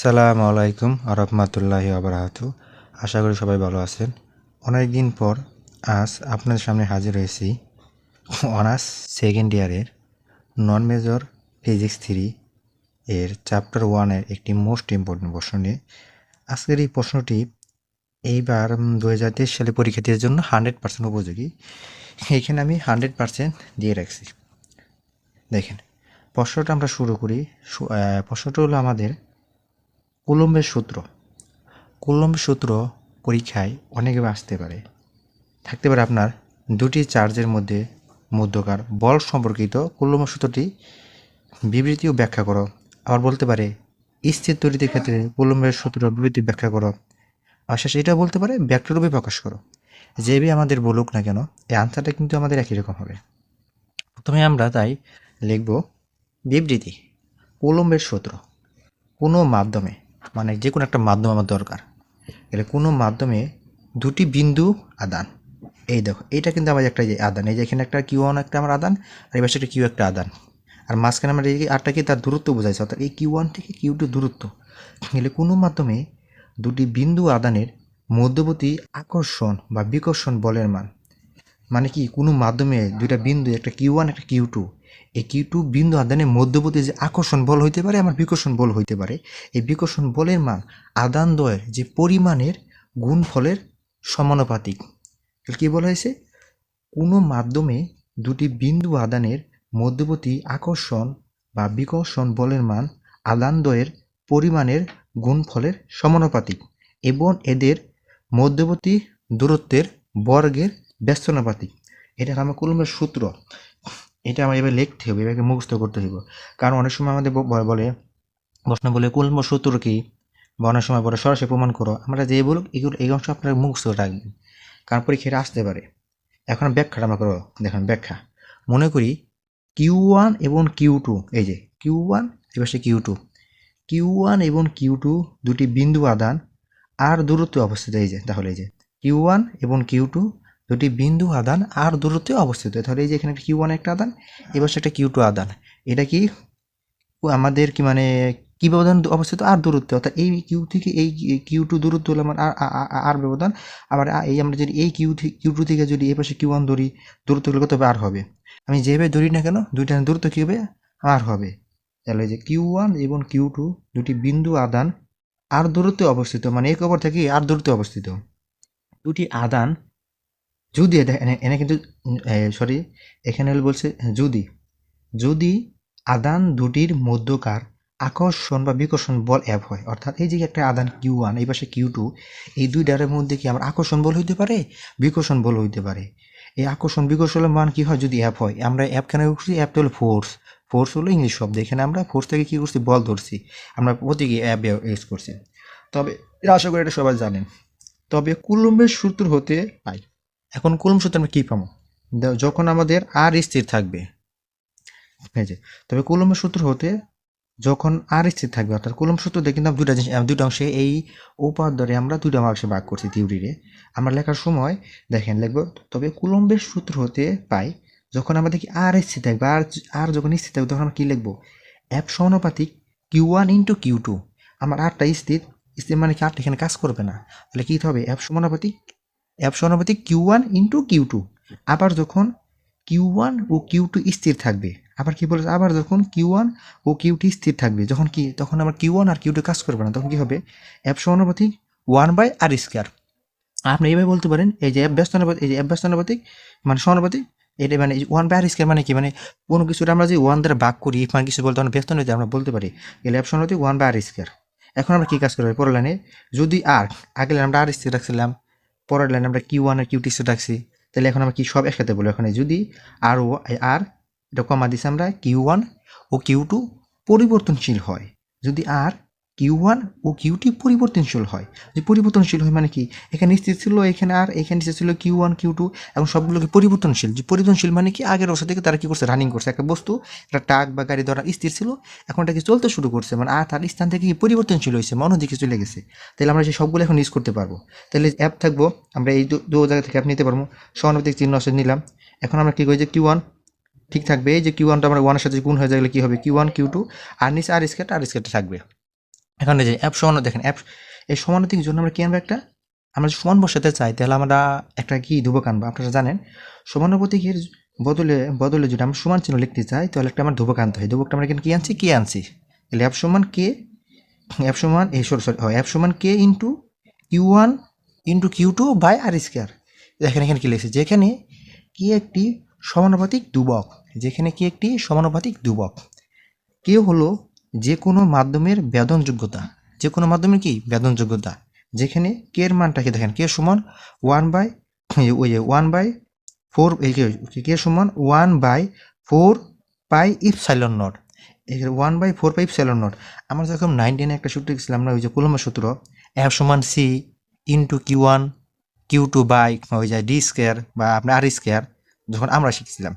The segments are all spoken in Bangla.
আসসালামু আলাইকুম আরহামতুল্লাহি আবরাহাতু। আশা করি সবাই ভালো আছেন। অনেক দিন পর আজ আপনাদের সামনে হাজির হয়েছি অনার্স সেকেন্ড ইয়ারের নন মেজর ফিজিক্স 3 এর চ্যাপ্টার 1-এর একটি মোস্ট ইম্পর্টেন্ট প্রশ্ন নিয়ে। আজকের এই প্রশ্নটি এইবার 2023 সালে পরীক্ষার্থীর জন্য 100% উপযোগী। এখানে আমি 100% দিয়ে রাখছি। দেখেন, প্রশ্নটা আমরা শুরু করি। প্রশ্নটা হলো আমাদের কুলম্বের সূত্র। কুলম্বের সূত্র পরীক্ষায় অনেকভাবে আসতে পারে। থাকতে পারে আপনার দুটি চার্জের মধ্যে মধ্যকার বল সম্পর্কিত কুলম্বের সূত্রটি বিবৃতি ও ব্যাখ্যা করো। আবার বলতে পারে স্থির তড়িতের ক্ষেত্রে কুলম্বের সূত্র বিবৃতি ব্যাখ্যা করো। আর শেষে এটা বলতে পারে ব্যাখ্যারূপে প্রকাশ করো। যেভাবে আমাদের বলুক না কেন, এই আনসারটা কিন্তু আমাদের একই রকম হবে। প্রথমে আমরা তাই লিখব বিবৃতি। কুলম্বের সূত্র কোনো মাধ্যমে, মানে যে কোনো একটা মাধ্যম আমার দরকার, এলে কোনো মাধ্যমে দুটি বিন্দু আদান। এই দেখো, এটা কিন্তু আমার একটা যে আদান, এই যে এখানে একটা Q1 একটা আমার আদান, আর এই পাশে একটা Q একটা আদান, আর মাঝখানে আমার এই আরটা কি তার দূরত্ব বোঝাইছে, অর্থাৎ এই Q1 থেকে Q2 দূরত্ব। এলে কোনো মাধ্যমে দুটি বিন্দু আদানের মধ্যবর্তী আকর্ষণ বা বিকর্ষণ বলের মান, মানে কি কোনো মাধ্যমে দুইটা বিন্দু, একটা Q1 একটা Q2, এই Q2 বিন্দু আদানের মধ্যবর্তী যে আকর্ষণ বল হইতে পারে, আমার বিকর্ষণ বল হইতে পারে, এই বিকর্ষণ বলের মান আদান দ্বয়ের যে পরিমাণের গুণফলের সমানুপাতিক। কি বলা হয়েছে? কোনো মাধ্যমে দুটি বিন্দু আদানের মধ্যবর্তী আকর্ষণ বা বিকর্ষণ বলের মান আদান দ্বয়ের পরিমাণের গুণফলের সমানুপাতিক এবং এদের মধ্যবর্তী দূরত্বের বর্গের ব্যস্তানুপাতিক। এটা আমার কুলম্বের সূত্র। এটা আমার এবার লিখতে হবে, এবারে মুখস্থ করতে হবে। কারণ অনেক সময় আমাদের বলে প্রশ্ন বলে কুলম্বের সূত্র কি, বা অনেক সময় বলে সরাসরি প্রমাণ করো। আমরা যে বলুক এগুলো, এই অংশ আপনার মুখস্থ রাখবেন, কারণ পরীক্ষায় আসতে পারে। এখন ব্যাখ্যাটা আমরা করো। দেখেন ব্যাখ্যা, মনে করি Q1 এবং Q2, এই যে Q1 এবার সে Q1 এবং Q2 দুটি বিন্দু আদান আর দূরত্বে অবস্থিত। এই যে তাহলে এই যে Q1 এবং Q2 দুটি বিন্দু আদান আর দূরত্বে অবস্থিত। তাহলে এই যে এখানে একটা Q1 একটা আদান, এবার সেটা Q2 আদান। এটা কি আমাদের কি মানে কি ব্যবধান অবস্থিত? আর দূরত্ব, অর্থাৎ এই কিউ থেকে এই Q2 দূরত্ব হলো আমার আর ব্যবধান। আবার এই আমরা যদি এই Q2 থেকে যদি এই পাশে Q1 ধরি, দূরত্ব হলে কত হবে? আর হবে। আমি যেভাবে ধরি না কেন, দুইটা দূরত্ব কী হবে? আর হবে। তাহলে যে Q1 এবং Q2 দুটি বিন্দু আদান আর দূরত্বে অবস্থিত, মানে এক অপর থেকে আর দূরত্বে অবস্থিত। দুটি আদান যদি এনে কিন্তু সরি, এখানে হলো বলছে যদি আদান দুটির মধ্যকার আকর্ষণ বা বিকর্ষণ বল F হয়, অর্থাৎ এই যে একটা আদান Q1 এই পাশে Q2, এই দুইটার মধ্যে কি আমার আকর্ষণ বল হইতে পারে, বিকর্ষণ বল হইতে পারে। এই আকর্ষণ বিকর্ষণের মান কি হয় যদি F হয়? আমরা F কেন করছি? F হলো ফোর্স হলো ইংলিশ শব্দ। এখানে আমরা ফোর্স থেকে কি করছি? বল ধরছি, আমরা প্রতীকী F ইউজ করছি। তবে আশা করি এটা সবাই জানেন। তবে কুলম্বের সূত্র হতে পাই। এখন কুলম্ব সূত্র আমরা কী পাবো? যখন আমাদের আর স্থির থাকবে, এই যে, তবে কুলম্বের সূত্র হতে যখন আর স্থির থাকবে, অর্থাৎ কুলম্ব সূত্র দিয়ে কিন্তু দুইটা অংশে এই উপাদ্যরে আমরা দুইটা অংশে ভাগ করছি থিওরিরে। আমরা লেখার সময় দেখেন লিখবো, তবে কুলম্বের সূত্র হতে পাই যখন আমরা দেখি আর স্থির থাকবে, আর যখন স্থির থাকবে তখন আমরা কী লিখবো? F সমানুপাতিক Q1 ইন্টু Q2। আমার আরটা স্থির মানে কি আরটা এখানে কাজ করবে না, তাহলে কী হবে? F সমানুপাতিক Q1 ইন্টু Q2। আবার যখন Q1 ও Q2 স্থির থাকবে, আবার কি বলেছে? আবার যখন Q1 ও Q2 স্থির থাকবে, যখন কি তখন আমার Q1 আর Q2 কাজ করবে না, তখন কি হবে? F সমানুপাতিক 1/r²। আপনি এইভাবে বলতে পারেন, এই যে F ব্যস্তানুপাতিক, এই যে F ব্যস্তানুপাতিক মানে সমানুপাতিক, এটা মানে 1/r² মানে কি, মানে কোনো কিছুটা আমরা যে 1 দ্বারা ভাগ করি, মানে কিছু বলতে আমরা ব্যস্তানুপাতিক আমরা বলতে পারি এলে F সমানুপাতিক 1/r²। এখন আমরা কি কাজ করবো? পরের লাইনে যদি আর, আগে লাইনে আমরা আর স্থির রাখছিলাম, পরের লাইনে আমরা Q1 আর Q2 স্থির রাখছি, তাহলে এখন আমরা কি সব একসাথে বলবো? এখন যদি আর এটা কমা দিছি আমরা, Q1 ও Q2 পরিবর্তনশীল হয়, যদি আর Q1 ও Q2 পরিবর্তনশীল হয়, যে পরিবর্তনশীল হয় মানে কি, এখানে স্থির ছিল এখানে আর, এখানে স্থির ছিল Q1 Q2, এখন সবগুলোকে পরিবর্তনশীল। যে পরিবর্তনশীল মানে কি, আগের অবস্থা থেকে তারা কি করছে? রানিং করছে। একটা বস্তু, একটা ট্রাক বা গাড়ি ধরা স্থির ছিল, এখন এটা কি চলতে শুরু করছে, মানে আর তার স্থান থেকে কি পরিবর্তনশীল হয়েছে, অন্যদিকে চলে গেছে। তাহলে আমরা সেই সবগুলো এখন ইউজ করতে পারবো। তাহলে অ্যাপ থাকবো, আমরা এই দু জায়গা থেকে অ্যাপ নিতে পারবো। সমানুপাতিক চিহ্ন আসলে নিলাম। এখন আমরা কি করি যে Q1 ঠিক থাকবে, এই যে Q1টা আমরা 1-এর সাথে গুণ হয়ে যাবে, কি হবে? Q1 Q2 আর নিচে আর স্কয়ারটা থাকবে। এখন এই যে অ্যাপ সমান দেখেন অ্যাপ এই সমানুতির জন্য আমরা কি আনবো একটা, আমরা যদি সমান বসাতে চাই তাহলে আমরা একটা কি ধ্রুবক আনবো। আপনারা জানেন সমানুপাতিকের বদলে বদলে যদি আমরা সমান চিহ্ন লিখতে চাই তাহলে একটা আমার ধ্রুবক আনতে হয়। ধ্রুবকটা আমরা এখানে কি আনছি, কে আনছি। তাহলে অ্যাপ সমান কে, অ্যাপ সমান এই সরি অ্যাপ সমান K into Q1 into Q2 by R square. দেখেন এখানে কি লিখেছে, যেখানে কি একটি সমানুপাতিক ধ্রুবক, যেখানে কি একটি সমানুপাতিক ধ্রুবক। কে হলো যে কোনো মাধ্যমের বেদনযোগ্যতা, যে কোনো মাধ্যমের কি বেদনযোগ্যতা, যেখানে কে এর মানটাকে দেখেন কে সমান 1/4, কে সমান 1/4 পাই epsilon not. 1/4 pi epsilon not. আমরা যখন 9-10 একটা সূত্র গেছিলাম না, ওই যে কুলম্বের সূত্র, এফ সমান C into Q1 Q2 by ওই যে ডি স্কোয়ার বা আপনার আর স্কোয়ার, যখন আমরা শিখছিলাম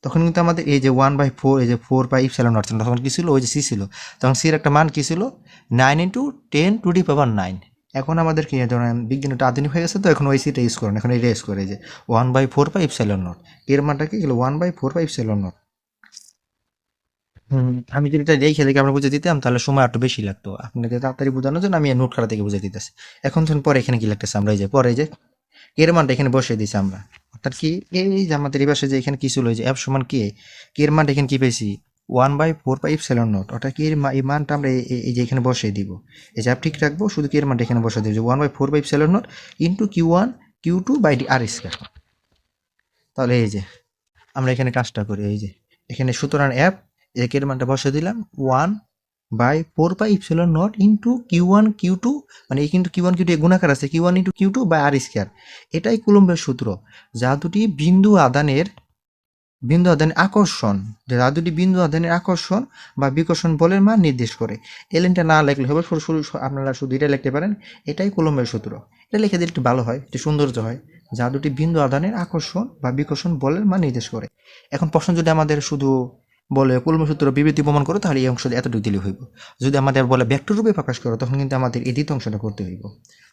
তখন কিন্তু আমাদের এই যে 1/4 এই যে 4/7 ছিল, তখন কী ছিল, ওই যে সি ছিল, তখন সির একটা মান কী ছিল 9 × 10⁻⁹। এখন আমাদের কি ধরেন বিজ্ঞানটা আধুনিক হয়ে গেছে, তো এখন ওই সিটা ইউজ করেন, এখন এটা ইউজ করে যে 1/4/7। এর মানটা কি ছিল 1/4/7। আমি যদি এটা রেখে দেখে আমরা বুঝে দিতাম তাহলে সময় একটু বেশি লাগতো আপনাদের তাড়াতাড়ি বোঝানোর জন্য, আমি নোট খাতা থেকে বুঝে দিতেছি। এখন ধরুন পরে এখানে কি লাগতেছে, আমরা এই যে পরে যে এর মানটা এখানে বসিয়ে দিয়েছি আমরা, অর্থাৎ কি এই যে আমাদের এই পাশে যে এখানে কি ছিল, যে এফ সমান কে, কে এর মানটা এখানে কি পেয়েছি 1/4/7। অর্থাৎ কি এই মানটা আমরা এই যে এখানে বসিয়ে দিব, এই যে ঠিক রাখবো, শুধু কে এর মানটা এখানে বসিয়ে দিব যে 1/4/7 into Q1 Q2 by R square. তাহলে এই যে আমরা এখানে কাজটা করি, এই যে এখানে সুতরাং অ্যাপ এর মানটা বসিয়ে দিলাম 1/4/7 ইন্টু Q1 Q2, মানে এই কিন্তু Q1 Q2 গুণাকার আছে, Q1 into Q2 by R square. এটাই কুলম্বের সূত্র, যা দুটি বিন্দু আদানের আকর্ষণ, যা দুটি বিন্দু আদানের আকর্ষণ বা বিকর্ষণ বলের মান নির্দেশ করে। এই লাইনটা না লিখলে হবে, আপনারা শুধু এটা লিখতে পারেন, এটাই কুলম্বের সূত্র। এটা লিখে দিলে একটু ভালো হয়, একটু সৌন্দর্য হয়, যা দুটি বিন্দু আদানের আকর্ষণ বা বিকর্ষণ বলের মান নির্দেশ করে। এখন প্রশ্ন যদি আমাদের শুধু বলে কুলম্বের সূত্র বিবৃতি প্রমাণ করো, তাহলে এই অংশটা এতটুকু দিলে হইব। যদি আমাদের বলে ভেক্টর রূপে প্রকাশ করো, তখন কিন্তু আমাদের এই দ্বিতীয় অংশটা করতে হইব।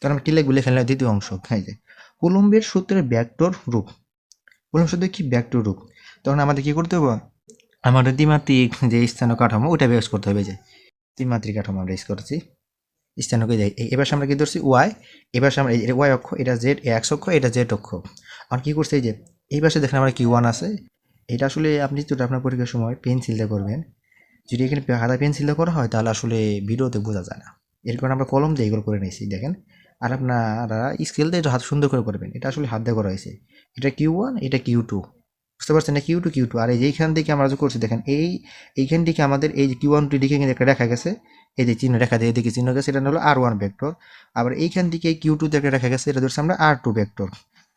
তখন আমরা কি লিখবো, লিখে নিলাম দ্বিতীয় অংশ, হ্যাঁ যে কুলম্বের সূত্রের ভেক্টর রূপ। কুলম্ব সূত্র কি ভেক্টর রূপ, তখন আমাদের কি করতে হবে, আমাদের দ্বিমাত্রিক যে স্থানীয় কাঠামো ওটা বেশ করতে হবে। যে দ্বিমাত্রিক কাঠামো আমরা ইউজ করছি, স্থানীয়কে যাই, এবার আমরা কি ধরছি ওয়াই, এবার আমরা ওয়াই অক্ষ, এটা জেড এক্স অক্ষ, এটা জেড অক্ষ। আর কি করছে, এই যে এই পাশে দেখেন আমরা Q1 আছে, এটা আসলে আপনি যদি আপনার পরীক্ষার সময় পেন্সিল দিয়ে করবেন, যদি এখানে খাতা পেন্সিল দিয়ে করা হয় তাহলে আসলে ভিডিওতে বোঝা যায় না, এর কারণে আমরা কলম দিয়ে এগুলো করে নিয়েছি দেখেন। আর আপনারা স্কেল দিয়ে হাত সুন্দর করে করবেন, এটা আসলে হাত দিয়ে করা হয়েছে। এটা Q1, এটা Q2, বুঝতে পারছেন না, Q2 আর এই যে এইখান থেকে আমরা যে করছি দেখেন, এইখান থেকে আমাদের এই যে Q1 দিকে একটা রেখা গেছে, এই যে চিহ্ন রেখা দিয়ে এদিকে চিহ্ন গেছে, এটা হলো R1 ভেক্টর। আবার এইখান থেকে Q2 তে একটা রেখা গেছে, এটা ধরছি আমরা R2 ভেক্টর।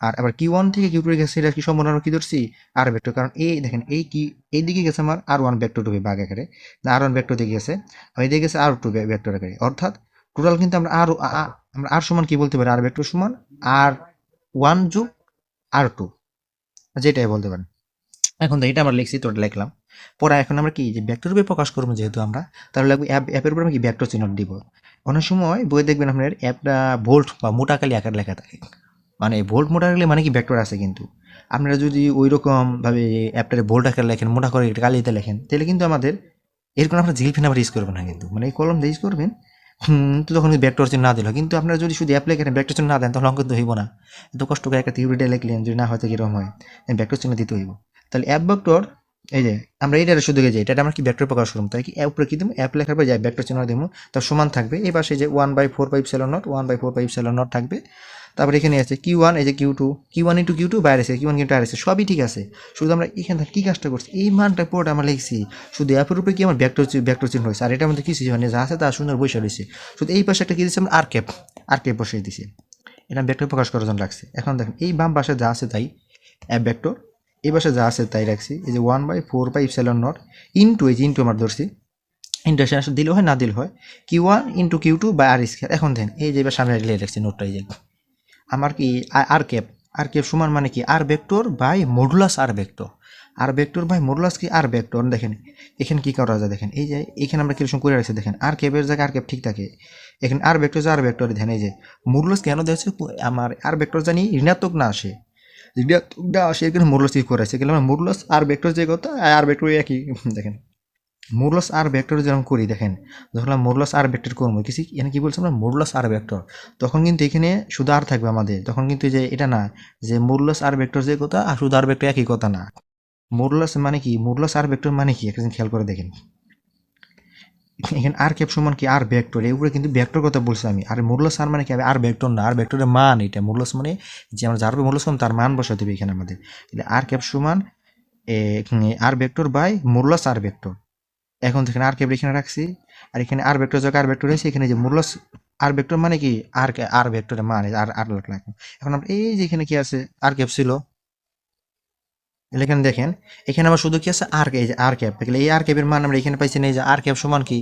আর আবার Q1 থেকে Q2 গেছে, এটা কি সম্পূর্ণ আমরা কি ধরছি আর ভেক্টর, কারণ এই দেখেন এই দিকে গেছে আমার R1 ভেক্টর রূপে ভাগ আকারে, না R1 ভেক্টর দিকে গেছে, আর এদিকে গেছে R2 ভেক্টর আকারে। অর্থাৎ টোটাল কিন্তু আমরা আমরা আর সমান কি বলতে পারি, আর ভেক্টর সমান R1 যোগ R2, যেটাই বলতে পারেন। এখন তো এটা আমরা লিখছি, তো লিখলাম। পরে এখন আমরা কি যে ভেক্টর রূপে প্রকাশ করবো যেহেতু আমরা, তাহলে লাগবে অ্যাপের উপর আমরা কি ভেক্টর চিহ্ন দিব। অনেক সময় বই দেখবেন আপনার অ্যাপটা ভোল্ট বা মোটাকালি আকার লেখা থাকে, মানে ভোল্ট মোটাকালি মানে কি ভেক্টর আছে, কিন্তু আপনারা যদি ওই রকম ভাবে অ্যাপটারে ভোল্ট আকার লেখেন, মোটা করে কালিতে লেখেন, তাহলে কিন্তু আমাদের এরকম আপনার জিল পেন আবার ইউজ করবেন না, কিন্তু মানে এই কলম দিয়ে ইউজ করবেন। তো তখন ভেক্টর চিহ্ন না দিল, কিন্তু আপনারা যদি শুধু অ্যাপ লেখেন ভেক্টর চিহ্ন না দেন, তখন অঙ্ক তো হইব না। এত কষ্ট করে একটা থিওরিটা লিখলেন, যদি না হয়তো কিরকম হয়, ভেক্টর চিহ্ন দিতে হইব। তাহলে অ্যাপ ভেক্টর, এই যে আমরা এইটা শুধু যাই, এটা আমরা কি ভেক্টর প্রকাশ করবো, তাই কি অ্যাপ উপরে কি দেবো, অ্যাপ লেখার পর যাই ভেক্টর চিহ্ন দেবো, তার সমান থাকবে এই পাশে যে 1/4/7 থাকবে। তারপরে এখানে আছে Q1, এই যে Q1 ইন্টু Q2 বাইরে আছে, Q1 কিন্তু আর আছে, সবই ঠিক আছে। শুধু আমরা এখানে কি কাজটা করছি, এই মানটা পুরোটা আমরা লিখছি, শুধু অ্যাপের উপরে কি আমার ভেক্টর চিহ্ন হয়েছে, আর এটার মধ্যে কিছু মানে যা আছে তা সুন্দর বসে রয়েছে। শুধু এই পাশে একটা কি দিচ্ছি আমরা আর ক্যাপ বসিয়ে দিছি, এটা ভেক্টর প্রকাশ করার জন্য লাগছে। এখন দেখেন এই বাম পাশে যা আছে তাই অ্যাপ ভেক্টর, এই পাশে যা আছে তাই রাখছি, এই যে 1/4/7 ইন্টু, এই যে ইন্টু আমার ধরছি, ইন্টারেকশন আসলে দিলেও হয় না দিলে হয়, Q1 into Q2 by R square. এখন দেখেন এই যে এবার সামনে রাখছি নোটটা, এই যে আমার কি আর ক্যাপ সমান মানে কি R vector by modulus R vector by modulus কি আর ভেক্টর। দেখেন এখানে কি করা যায়, দেখেন এই যে এখানে আমরা কিরকম করে রাখছি, দেখেন আর ক্যাপের জায়গায় আর ক্যাপ ঠিক থাকে, এখানে আর ভেক্টর যে আর ভেক্টর, দেখেন এই যে মডুলাস কেন দিয়েছে, আমার আর ভেক্টর জানি ঋণাত্মক না আসে, ঋণাত্মক না আসে এখানে মডুলাস কি করেছে, গেলে আমরা মডুলাস আর ভেক্টর যে কথা আর ভেক্টর একই। দেখেন মডুলাস আর ভেক্টর যেরকম করি দেখেন, যখন আমরা মডুলাস আর ভেক্টর করবো কিছু এখানে কি বলছি আমরা মডুলাস আর ভেক্টর, তখন কিন্তু এখানে শুধু আর থাকবে আমাদের, তখন কিন্তু যে এটা না যে মডুলাস আর ভেক্টর যে কথা আর শুধু আর ভেক্টর একই কথা না। মডুলাস মানে কি, মডুলাস আর ভেক্টর মানে কি একটা খেয়াল করে দেখেন, এখানে আর ক্যাপ সমান কি আর ভেক্টর, এর উপরে কিন্তু ভেক্টর কথা বলছি আমি, আর মডুলাস আর মানে কি আর ভেক্টর না, আর ভেক্টরের মান এটা মডুলাস মানে যে আমরা যার উপরে মডুলাস করলাম তার মান বসাতে হবে এখানে আমাদের, আর ক্যাপ সমান R vector by modulus R vector. এখন দেখেন আর ক্যাপ এখানে রাখছি, আর এখানে আর ভেক্টর জায়গায় আর ভেক্টর রয়েছে, এখানে যে মডুলাস আর ভেক্টর মানে কি আর ভেক্টরের মান আর আর রাখলাম। এখন আমরা এই যে এখানে কি আছে আর ক্যাপ ছিল, এখানে দেখেন এখানে আবার শুধু কি আছে আর, এই যে আর ক্যাপ, তাহলে এই আর ক্যাপের মান আমরা এখানে পাইছি না, এই যে আর ক্যাপ সমান কি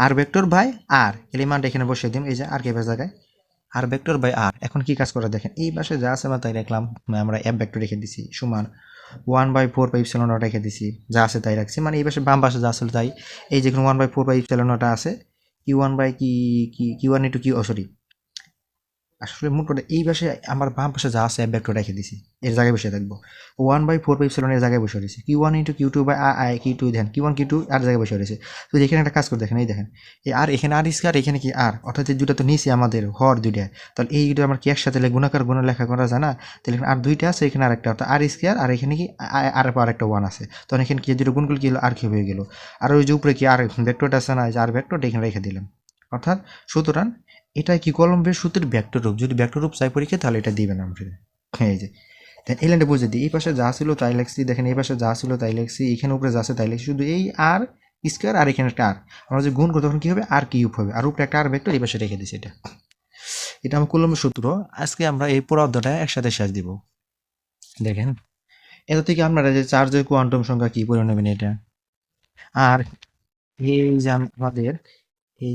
আর ভেক্টর বাই আর, এই মানটা এখানে বসিয়ে দিন এই যে আর ক্যাপের জায়গায় আর ভেক্টর বাই আর। এখন কি কাজ করা দেখেন, এই পাশে যা আছে আমরা তাই রাখলাম, আমরা এফ ভেক্টর রেখে দিছি সমান 1/4 রেখে দিছি, যা আছে তাই রাখছি, মানে এই পাশে বাম পাশে যা আসলে তাই, এই যেখানে 1/4 আছে Q one by Q one into Q, sorry আসলে মোট কথা এই পাশে আমার বাম পাশে যা আছে ভেক্টর রেখে দিছি, এর জায়গায় বসে থাকবো 1/4 এর জায়গায় বসে রয়েছে Q one into Q two by I Q two, দেখেন কিউ ওয়ান কিউ টু আর জায়গায় বসে রয়েছে। তো এখানে একটা কাজ করে দেখেন, এই দেখেন এই আর এখানে আর স্কয়ার এখানে কি আর, অর্থাৎ এই দুটা তো নিচে আমাদের হর দুইটা, তাহলে এই দুটো আমার কি একসাথে গুণাকার গুণ লেখা করা যায় না, তাহলে এখানে আর দুইটা আছে এখানে আরেকটা, অর্থাৎ আর স্কয়ার আর এখানে কি আর আরেকটা ওয়ান আছে, তখন এখানে কি দুটো গুণগুলো কি হলো আর কি হয়ে গেল, আর ওই যে উপরে কি আর ভেক্টরটা আছে না, যে আর ভেক্টরটা এখানে রেখে দিলাম। অর্থাৎ সুতরাং এটা কি কলম্বের সূত্রের ভেক্টর রূপ, যদি ভেক্টর রূপ চাই পরীক্ষা তাহলে এটা দিবেন আমরা, এই যে দেখেন এই লাইনটা বুঝে দিই, এই পাশে যা ছিল তাই লিখছি, দেখেন এই পাশে যা ছিল তাই লিখছি, এখানে উপরে যা আছে তাই লিখছি, শুধু এই আর স্কয়ার আর এখানে একটা আর, আমরা যে গুণ করতে তখন কি হবে আর কিউব হবে, আর উপরে একটা আর ভেক্টর এই পাশে রেখে দিছি, এটা এটা আমার কলম্বের সূত্র। আজকে আমরা এই পুরো অধ্যায়টা একসাথে শেষ দিব। দেখেন এটা থেকে আপনারা যে চার্জের কোয়ান্টাম সংখ্যা কি পড়ে নেবেন এটা, আর এই যে আমাদের এই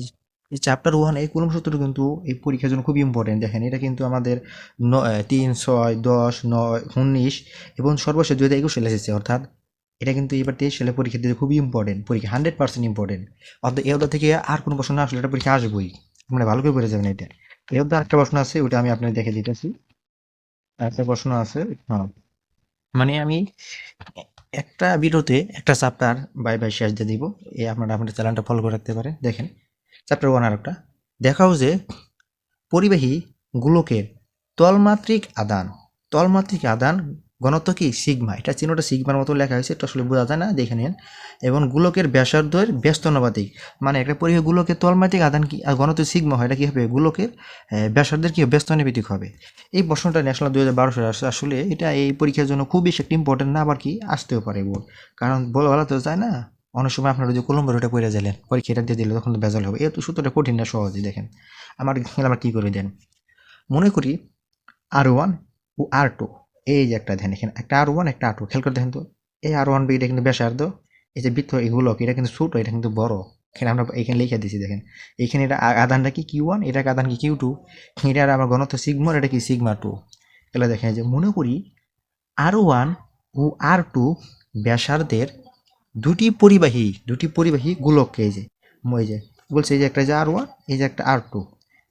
এই চ্যাপ্টার ওয়ান এই কুলম্ব সূত্র কিন্তু এই পরীক্ষার জন্য খুব ইম্পর্টেন্ট। দেখেন এটা কিন্তু আমাদের 3, 6, 10, 9, 19 এবং সর্বশেষ 2021 সালে এসেছে, অর্থাৎ এটা কিন্তু এবার 23 সালে পরীক্ষা দিতে খুবই ইম্পর্টেন্ট, পরীক্ষা 100% ইম্পর্টেন্ট। অর্থাৎ এই অধ্যায় থেকে আর কোনো প্রশ্ন না আসলে এটা পরীক্ষা আসবেই, মানে ভালো করে পড়ে যাবেন এটা। এই অধ্যায় আরেকটা প্রশ্ন আছে, ওটা আমি আপনাকে দেখে দিতেছি। একটা প্রশ্ন আছে, হ্যাঁ মানে আমি একটা ভিডিওতে একটা চ্যাপ্টার বাই বাই শেষ দিয়ে দিব, এই আপনারা আপনার চ্যানেলটা ফলো করে রাখতে পারেন। দেখেন চ্যাপ্টার ওয়ান আর একটা দেখাও যে পরিবাহী গোলকের তলমাত্রিক আদান ঘনত্ব কি সিগমা, এটা চিহ্নটা সিগমার মতো লেখা হয়েছে, এটা আসলে বোঝা যায় না, দেখে নেন। এবং গোলকের ব্যাসার্ধের ব্যস্তনুপাতিক, মানে একটা পরিবাহী গোলকের তলমাত্রিক আদান কি ঘনত্ব সিগমা হয়, এটা কি হবে গোলকের ব্যাসার্ধের কি ব্যস্তনুপাতিক হবে। এই প্রশ্নটা ন্যাশনাল 2012 সালে আসছে, আসলে এটা এই পরীক্ষার জন্য খুব বেশি একটা ইম্পর্টেন্ট না, আবার কি আসতেও পারে বোর্ড, কারণ বলা তো যায় না, অনেক সময় আপনারা যে কলম্বের ওটা পড়ে গেলেন পরীক্ষা এটা দিয়ে দিলে তখন তো বেজাল হবে, এত সূত্রটা কঠিন না সহজে। দেখেন আমার কী করে দেন, মনে করি R1 ও R2, এই যে একটা দেখেন এখানে একটা R1 একটা R2, খেয়াল করে দেখেন তো এই R1 এটা কিন্তু ব্যাসার্ধ, এই যে বৃত্ত এগুলো এটা কিন্তু ছোট এটা কিন্তু বড়, এখানে আমরা এখানে লিখে দিছি দেখেন, এখানে এটা আদানটা কি Q1, এটা আদান কি Q2, এটা আমার ঘনত্ব সিগমা, এটা কি সিগমা 2। এগুলো দেখেন যে মনে করি R1 ও R2 ব্যাসার্ধের দুটি পরিবাহী গোলককে, এই যে বলছে এই যে একটা যে R1 এই যে একটা R2,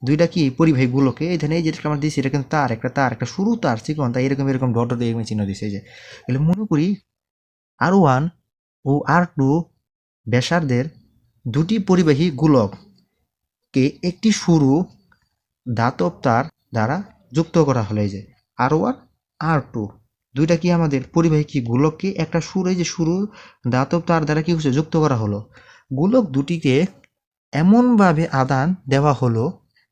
দুইটা কি পরিবাহী গোলকে, এই ধরেন এই যেটা আমরা দিচ্ছি এটা কিন্তু তার একটা সরু তার চিকন, তাই এরকম ডট ডট এরকম চিহ্ন দিচ্ছে, এই যে এগুলো মনে করি R1 ও R2 ব্যাসার্ধের দুটি পরিবাহী গোলককে একটি সরু ধাতব তার দ্বারা যুক্ত করা হলো, এই যে R1 R2 দুইটা কি আমাদের পরিবাহী কি গোলককে একটা এই যে সরু ধাতব তার দ্বারা কি হচ্ছে যুক্ত করা হলো, গোলক দুটিকে এমনভাবে আদান দেওয়া হলো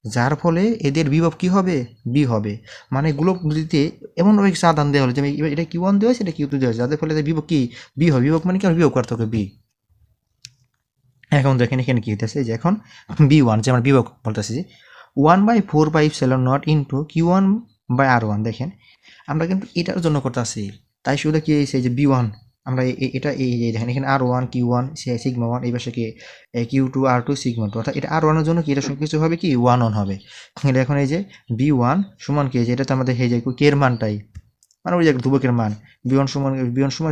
যার ফলে এদের বিভব কি হবে বি হবে, মানে গোলক দুটিতে এমনভাবে কিছু আদান দেওয়া হলো যে এটা Q1 দেওয়া হয়েছে এটা Q2 দেওয়া হয়েছে, যাদের ফলে এদের বিভব কি বি হবে, বিভব মানে কি বিভব করতে হবে বি। এখন দেখেন এখানে কি হইতেছে যে এখন B1 যে আমরা বিভব বলতেছি 1/4 ইন্টু Q1/R1, দেখেন আমরা কিন্তু এটার জন্য করতেছি, তাই শুধু কি হয়েছে যে B1 আমরা এটা এই দেখেন এখানে R1 Q1 সিগমা 1, এই পাশে কি Q2 R2 সিগমা 2, অর্থাৎ এটা R1 এর জন্য কি এটা সব কিছু হবে কি 1 হবে। এটা এখন এই যে B1 সমান কি, এটা তো আমাদের এই যে কে এর মানটাই, মানে ওই যে ধ্রুবকের মান B1 সমান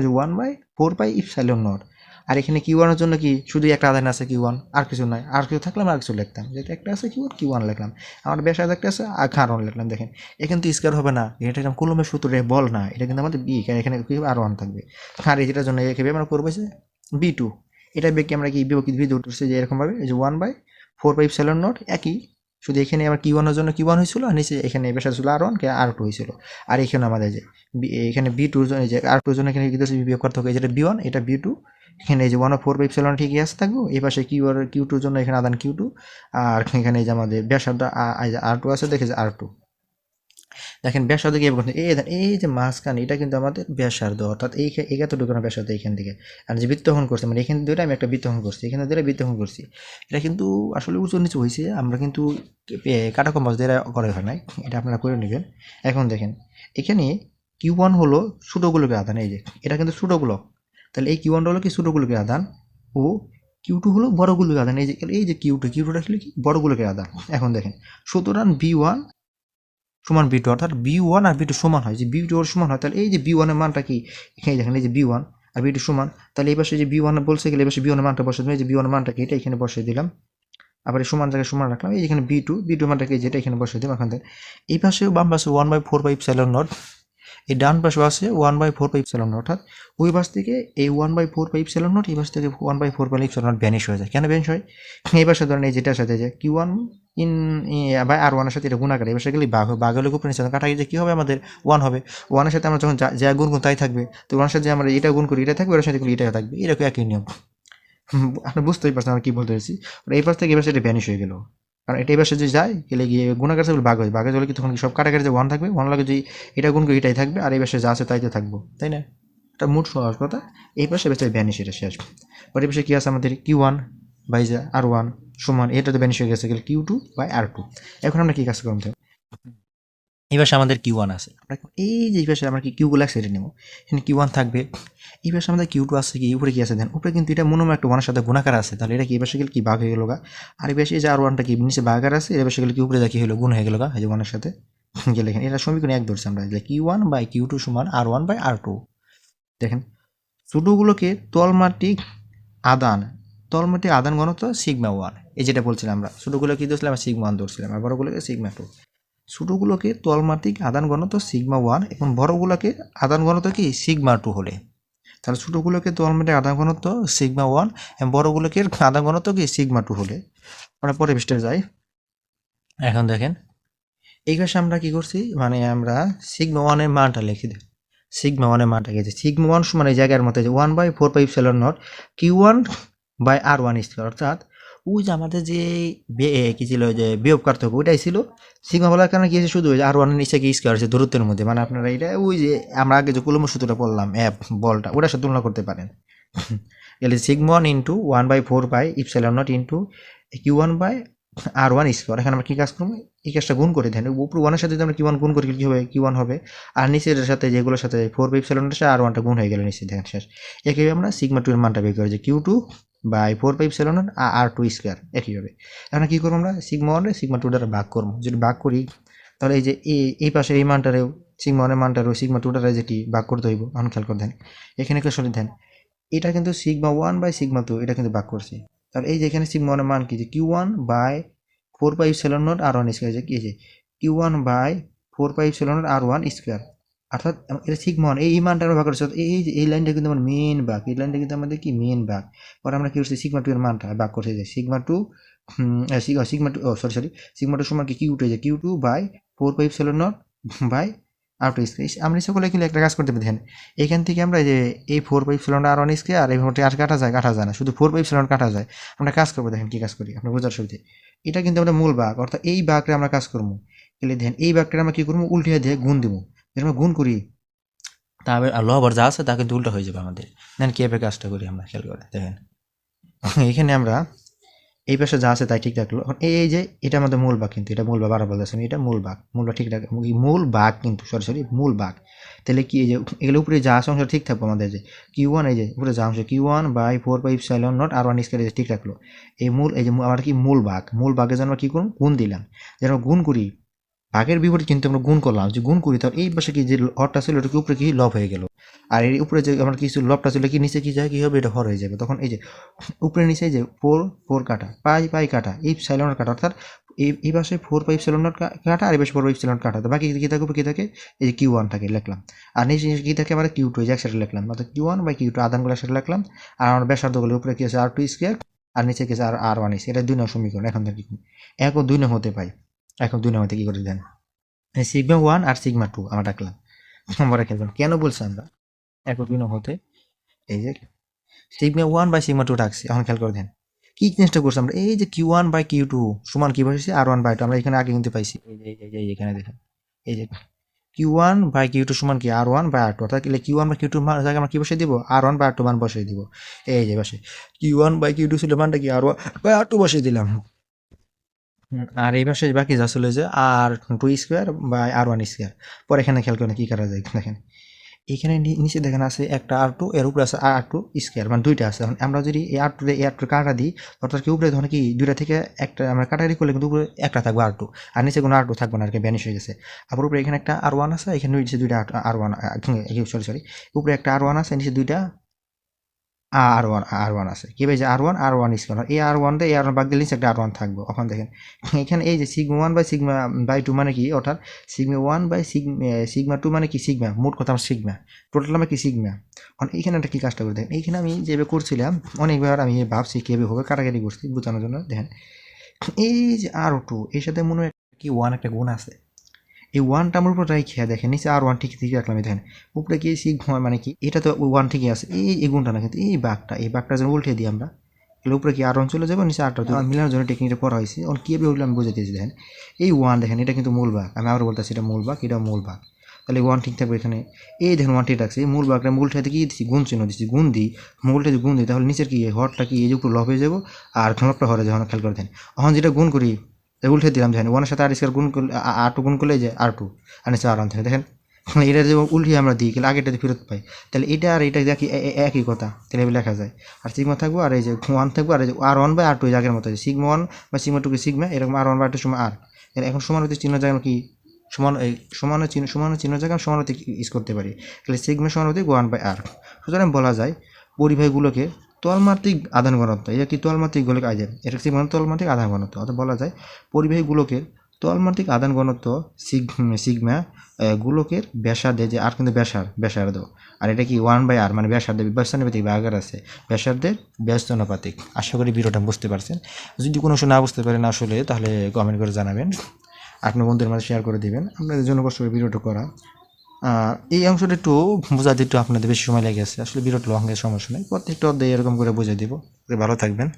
যে 1/4 আর এখানে Q1 এর জন্য কি শুধু একটা আধান আছে Q1, আর কিছু নাই, আর কিছু থাকলে আর কিছু লিখতাম, যেটা একটা আছে Q1 লিখলাম, আমার ব্যাসার্ধ একটা আছে আর কারণ লিখলাম। দেখেন এখানে তো স্কয়ার হবে না, এটা এরকম কুলম্বের সূত্রে বল না, এটা কিন্তু আমাদের বি, এখানে কি হবে R1 থাকবে, আর এই যেটার জন্য এখানে আমরা করবো যে B2, এটা বেঁকে আমরা কি বিভক্তি করছি যে এরকমভাবে, এই যে 1/4πε0 একই, শুধু এখানে আমার Q1 এর জন্য Q1 হয়েছিল, আর নিচে এখানে ব্যাসার্ধ ছিল R1 R2 হয়েছিল। আর এখানে আমাদের যে এখানে B2 এর জন্য, যে R2 এর জন্য এখানে কি দিয়েছে বিয়োগ করতে হবে, যেটা B1 এটা B2, এখানে এই যে 1/4πε ঠিকই আছে থাকবো, এই পাশে Q2 এর জন্য এখানে আদান Q2, আর এখানে এই যে আমাদের ব্যাসার্ধ R2 আছে, দেখে যে R2। দেখেন ব্যাসার্ধ কি করতে, এই যে মাঝখানে এটা কিন্তু আমাদের ব্যাসার্ধ, অর্থাৎ এই এতটুকু না ব্যাসার্ধ এইখান থেকে। আর যে বৃত্তখণ্ড করছে মানে এখানে দুইটা আমি একটা বৃত্তখণ্ড করছি, এখানে দুইটা বৃত্তখণ্ড করছি, এটা কিন্তু আসলে উঁচু নিচু হয়েছে, আমরা কিন্তু কাটা কম্পাস দিয়ে করা হয় নাই, এটা আপনারা করে নেবেন। এখন দেখেন এখানে Q1 হলো ছোটগুলোকে আদান, এই যে এটা কিন্তু ছোটগুলো, তাহলে এই Q1 হলো কি ছোটগুলোকে আদান, ও Q2 হলো বড়গুলোকে আদান, এই যে Q2 আসলে কি বড়গুলোকে আদান। এখন দেখেন সুতরাং B1 সমান B2, অর্থাৎ B1 আর B2 সমান হয়, যে B2 সমান হয়, তাহলে এই যে B1 এর মানটা কি, এখানে দেখেন এই যে B1 আর B2 সমান, তাহলে এই পাশে যে B1 বলছে গেলে এই পাশে B1 এর মানটা বসে দিলাম, এই যে B1 এর মানটা কি এটা এখানে বসিয়ে দিলাম, আবার এই সমান জায়গায় সমান রাখলাম, এই যেখানে B2 মানটাকে যেটা এখানে বসিয়ে দিলাম। এখন এই পাশেও বাম পাশে 1/4πε0, এই ডান পাশে আছে 1/4πε0, অর্থাৎ ওই পাশ থেকে এই 1/4πε0, এই পাশ থেকে 1/4πε0 ভ্যানিশ হয়ে যায়। কেন ভ্যানিশ হয়, এই পাশে ধরেন এই যেটার সাথে যে Q1 বাই R1 এর সাথে এটা গুণাকার, এই পাশে গেলে ভাগ হলে উপরে নিচে কাটা গিয়ে কী হবে, আমাদের 1 হবে। 1 এর সাথে আমরা যখন যা গুণ তাই থাকবে, তো 1 এর সাথে আমরা এটা গুণ করি এটা থাকবে, ওর সাথে এটা থাকবে, এরকম একই নিয়ম। আপনি বুঝতেই পারছেন আমরা কী বলতে চাইছি। এই পাশ থেকে এই পাশে এটা ভ্যানিশ হয়ে গেল, কারণ এটা এই পাশে যে যায় গেলে গিয়ে গুণাকার সেগুলো ভাগ হয়, ভাগে চলে কি তখন সব কাটাকাটি যে 1 থাকবে, 1 লাগে যে এটা গুণ করে এটাই থাকবে, আর এই পাশে যা আছে তাইতে থাকবো, তাই না? এটা মোট সহজ কথা। এই পাশে বেশি ভ্যানিশ, এটা শেষ। আর এই পাশে কী আছে আমাদের Q1 বাই যে R1 সমান, এটা তো ভ্যানিশ হয়ে গেছে গেলে Q2 বাই R2। এখন আমরা কী কাজ করতে হবে, এই পাশে আমাদের Q1 আছে, আমরা এই যে এই পাশে আমরা কি কিউগুলো একসাথে নেবো, এখানে Q1 থাকবে, এই পাশে আমাদের Q2 আছে, কি উপরে কি আছে দেন উপরে কিন্তু এটা মনোময় একটা 1 সাথে গুণাকার আছে, তাহলে এটা কি এই পাশে গেলে কি ভাগ হয়ে গেল গা, আর এই পাশে যে R1টা কি নিচে ভাগার আছে, এই পাশে গেলে কি উপরে যা কি হলো গুণ হয়ে গেল গা, এই যে 1 এর সাথে গেলে এখানে এটা সমীকরণ 1 ধরছি আমরা, যে Q1 বাই Q2 সমান R1 বাই R2। দেখেন ছোটগুলোকে তলমাটি আদান ঘনত্ব σ1, এই যেটা বলছিলাম আমরা, ছোটগুলো কি ধরছিলাম σ1 ধরছিলাম, আর বড়গুলোকে σ2। ছোটগুলোকে তলমাত্রিক আদান ঘনত্ব σ1 এবং বড়গুলোকে আদান ঘনত্ব কি σ2 হলে, তাহলে ছোটগুলোকে তলমাত্রিক আদান ঘনত্ব σ1 এবং বড়গুলোকে আদান ঘনত্ব কি σ2 হলে। আমরা পরে পৃষ্ঠে যাই। এখন দেখেন এই পাশে আমরা কি করছি, মানে আমরা σ1 এর মানটা লিখে দিই, σ1 এর মানটা গেছে σ1 সমান এই জায়গার মতো যে 1/4πε0 Q1 বাই R1 স্কয়ার, অর্থাৎ ওই যে আমাদের যে কি ছিল যে বিয়োগ করতে হবে ওইটাই ছিল, সিগমা বলার কারণে কি হয়েছে শুধু ওই যে R1 এর নিচে কি স্কয়ার আছে দূরত্বের মধ্যে, মানে আপনারা এটা ওই যে আমরা আগে যে কুলম্ব সূত্রটা পড়লাম অ্যাপ বলটা ওটার সাথে তুলনা করতে পারেন। এলে σ1 into 1/4πε0 into Q1 by R1 square. এখানে আমরা কি কাজ করবো, এই কাজটা গুণ করে দেন, উপর 1 এর সাথে যদি আমরা Q1 গুণ করি কি হবে, Q1 হবে, আর নিচের সাথে যেগুলোর সাথে 4πε0 এর সাথে R1টা গুণ হয়ে গেল নিচে, দেখেন শেষ। একইভাবে আমরা σ2 এর মানটা বের করি যে Q2 বাই 4πε0 R2 স্কয়ার একইভাবে। এখন কি করবো আমরা σ1 রে σ2 দ্বারা ভাগ করবো, যদি ভাগ করি তাহলে এই যে এই পাশে এই মানটারেও σ1 এর মানটারেও σ2 দ্বারা যেটি ভাগ করতে হইব। এখন খেয়াল করে দেন এখানে একটা সঠিক দেন, এটা কিন্তু σ1 বাই σ2 এটা কিন্তু ভাগ করছি, তাহলে এই যে এখানে σ1 এর মান কি যে Q1 বাই 4πε0 R1 স্কয়ার, যে কি যে Q1 বাই 4πε0 R1 স্কয়ার, অর্থাৎ এটা σ1 এই মানটা আমরা ভাগ করছি, এই লাইনটা কিন্তু আমার মেইন ভাগ, এই লাইনটা কিন্তু আমাদের কি মেইন ভাগ। পরে আমরা কি করছি σ2 এর মানটা ভাগ করতে যাই, σ2 σ2 সমান কি Q2, যে Q2 by 4πε0 by R2 square. আমরা সকলে কিন্তু একটা কাজ করতে পারি, দেখেন এখান থেকে আমরা যে এই 4πε R1 স্কয়ার আর এই মোটে আর কাটা যায় না, শুধু 4πε কাটা যায়। আমরা কাজ করবো, দেখেন কি কাজ করি আপনার বোঝার সুবিধে, এটা কিন্তু আমাদের মূল ভাগ, অর্থাৎ এই ভাগটা আমরা কাজ করবো, তাহলে দেখেন এই ভাগটা আমরা কি করবো উল্টিয়ে দিয়ে গুণ দিব, আমরা গুণ করি তাহলে লবর যা আছে তা কিন্তু উল্টা হয়ে যাবে আমাদের। দেখেন কীভাবে কাজটা করি আমরা, খেয়াল করে দেখেন এখানে আমরা এই পাশে যা আছে তাই ঠিক রাখলো। এখন এই যে এটা আমাদের মূল ভাগ, কিন্তু এটা মূল ভাগ বারবার বলতেছি এটা মূল ভাগ ঠিক রাখ, মূল ভাগ কিন্তু সরি মূল ভাগ। তাহলে কি এই যে এগুলো উপরে যা আছে অংশ ঠিক থাকবো আমাদের, যে Q1 এই যে উপরে যা অংশ Q1 বাই 4πε0 R1 স্কয়ার ঠিক রাখলো। এই যে আমার কি মূল ভাগের জন্য কি করুন গুণ দিলাম, যেন গুণ করি ভাগের বিপরীত কিন্তু আমরা গুণ করলাম, যে গুণ করি তাহলে এই পাশে কি যে হরটা ছিল ওটা কি উপরে কি লব হয়ে গেল, আর এর উপরে যে আমার কিছু লবটা ছিল কি নিচে কি যায় কি হবে, এটা হর হয়ে যাবে। তখন এই যে উপরে নিচে যে ফোর ফোর কাটা, পাই পাই কাটা, ইপসাইলন কাটা, অর্থাৎ এই পাশে ফোর পাই ইপসাইলন কাটা, আর এই পাশে ফোর পাই ইপসাইলন কাটা, তো বাকি কি থাকে, কি থাকে এই যে কিউ ওয়ান থাকে লিখলাম, আর নিচে কি থাকে আমরা কিউ টু, এই যে একসাথে লিখলাম, অর্থাৎ Q one by Q two আধানগুলো একসাথে লিখলাম। আর আমার ব্যাসার্ধগুলো উপরে কি আছে আর টু স্কোয়ার, আর নিচে কি আছে আর আর ওয়ান এটা 2 নং সমীকরণ। এখন দেখি এখন 2 নং হতে পাই, এখন 2 নং হতে কি করে দেন, সিগমা ওয়ান আর সিগমা টু আমরা ডাকলাম, আমরা খেলবেন কেন বলছি আমরা এখন 2 নং হতে, এই যে sigma one by sigma two ডাকছি। এখন খেয়াল করে দেন কি জিনিসটা করছি আমরা, এই যে Q one by Q two সমান কি বসেছি আর ওয়ান বাই টু, আমরা এখানে আগে কিন্তু পাইছি, এই যে এখানে দেখেন এই যে Q one by Q two সমান কি R one by R two, অর্থাৎ Q one by Q two জায়গায় আমরা কি বসিয়ে দিব R one by R two মান বসিয়ে দিব। এই যে বসে Q one by Q two ছিল মানটা কি R one by R two বসিয়ে দিলাম। আর এই পাশে বাকি যা ছিল যে R two square by R one square. পরে এখানে খেয়াল করেন কি করা যায়, দেখেন এখানে নিচে দেখেন আছে একটা আর টু, এর উপরে আছে আর টু স্কোয়ার, মানে দুইটা আছে। এখন আমরা যদি এই আর টু কাটা দিই, অর্থাৎ কি উপরে ধরেন কি দুইটা থেকে একটা আমরা কাটাকাটি করলে কিন্তু উপরে একটা থাকবে আর টু, আর নিচে কোনো আর টু থাকবে না, আর কি ভ্যানিশ হয়ে গেছে। আবার উপরে এখানে একটা আর ওয়ান আছে, এখানে নিচে দুইটা আর ওয়ান, সরি উপরে একটা আর ওয়ান আছে, নিচে দুইটা আর ওয়ান আছে, কি ভাই যে আর ওয়ান স্কোয়ার, এই আর ওয়ান দিয়ে এই আর ওয়ান বাদ দিলে নিচে একটা আর ওয়ান থাকবে। এখন দেখেন এখানে এই যে sigma one by sigma by two মানে কি, অর্থাৎ sigma one by sigma two মানে কি সিগমা, মোট কথা আমার সিগমা, টোটাল আমার কি সিগমা। এখন এইখানে একটা কি কাজটা করে দেখেন, এইখানে আমি যেভাবে করছিলাম অনেকবার আমি ভাবছি কীভাবে হবে, কাটাকাটি করছি বোঝানোর জন্য। দেখেন এই যে আর টু এর সাথে মনে হয় কি ওয়ান একটা গুণ আছে, এই ওয়ানটা আমার উপর খেয়ে দেখেন নিচে আর ওয়ান ঠিক রাখলাম, দেখেন উপরে কি সিগমা মানে কি এটা তো ওয়ান ঠিকই আছে, এই গুণটা না কিন্তু এই বাঘটা যেন উল্টে দিই আমরা, এগুলো উপরে কি আর ওয়ান চলে যাবো, নিচে আরটা মিলানোর জন্য টেকনিকটা করা হয়েছে। ওর কীভাবে ওগুলো আমি বুঝে দিয়েছি, দেখেন এই ওয়ান দেখেন এটা কিন্তু মূল বাঘ, আমি আবার বলতেছি এটা মূল বাঘ, এটা মূল বাঘ, তাহলে ওয়ান ঠিক থাকবে এখানে। এই দেখেন ওয়ান ঠিক রাখছে, এই মূল বাঘটা মূলটাতে কি দিচ্ছি গুণ চিহ্ন দিচ্ছি, গুণ দিই মূলটাতে গুণ দিই, তাহলে নিচের কি হরটা কি এই যে উপরে লব হয়ে যাবো, আর ঘনকটা হরে যখন খেয়াল করে দেন। এখন যেটা গুণ করি উল্টে দিলাম, দেখেন ওয়ানের সাথে আর স্কোয়ার গুণ করলে আর টু গুণ করলে যে আর টু, আর নিচে আর ওয়ান থাকে, দেখেন এটা যে উল্টিয়ে আমরা দিই তাহলে আগেটাতে ফেরত পাই, তাহলে এটা আর এটা দেখি একই কথা, তাহলে লেখা যায়। আর সিগমা থাকবো আর এই যে ওয়ান থাকবো, আর এই যে আর ওয়ান বাই আর টু আগের মতো সিগমা ওয়ান বা সিগমা টুকে সিগমা, এরকম আর ওয়ান বাই টু সময় আর, এখন সমান হতে চিহ্ন জায়গা কি সমানের চিহ্ন জায়গা সমান হতে ইউজ করতে পারি, তাহলে সিগমা সমান হতে ওয়ান বাই আর। সুতরাং বলা যায় পরিবাহীগুলোকে তলমাত্রিক আধান ঘনত্ব, এটা কি তলমাত্রিক গোলক আইজেন, এটা কি মানে তলমাত্রিক আধান ঘনত্ব, অর্থাৎ বলা যায় পরিবাহীগুলোকে তলমাত্রিক আধান ঘনত্ব সিগমা গোলকের ব্যাসার্ধে, যে আর কিন্তু ব্যাসার্ধ, আর এটা কি ওয়ান বাই আর মানে ব্যাসার্ধে ব্যস্তানুপাতিক বা আগার আছে ব্যাসার্ধের ব্যস্তানুপাতিক। আশা করি ভিডিওটা বুঝতে পারছেন, যদি কোনো না বুঝতে পারেন আসলে তাহলে কমেন্ট করে জানাবেন, আপনার বন্ধুদের মাঝে শেয়ার করে দেবেন, আপনাদের জন্য কষ্ট করে ভিডিওটা করা। এই অংশটা একটু বোঝাতে একটু আপনাদের বেশি সময় লেগেছে, আসলে ভিডিওটা লং এর সমস্যা নেই, প্রত্যেকটা অধ্যায় এরকম করে বুঝিয়ে দিব। ভালো থাকবেন।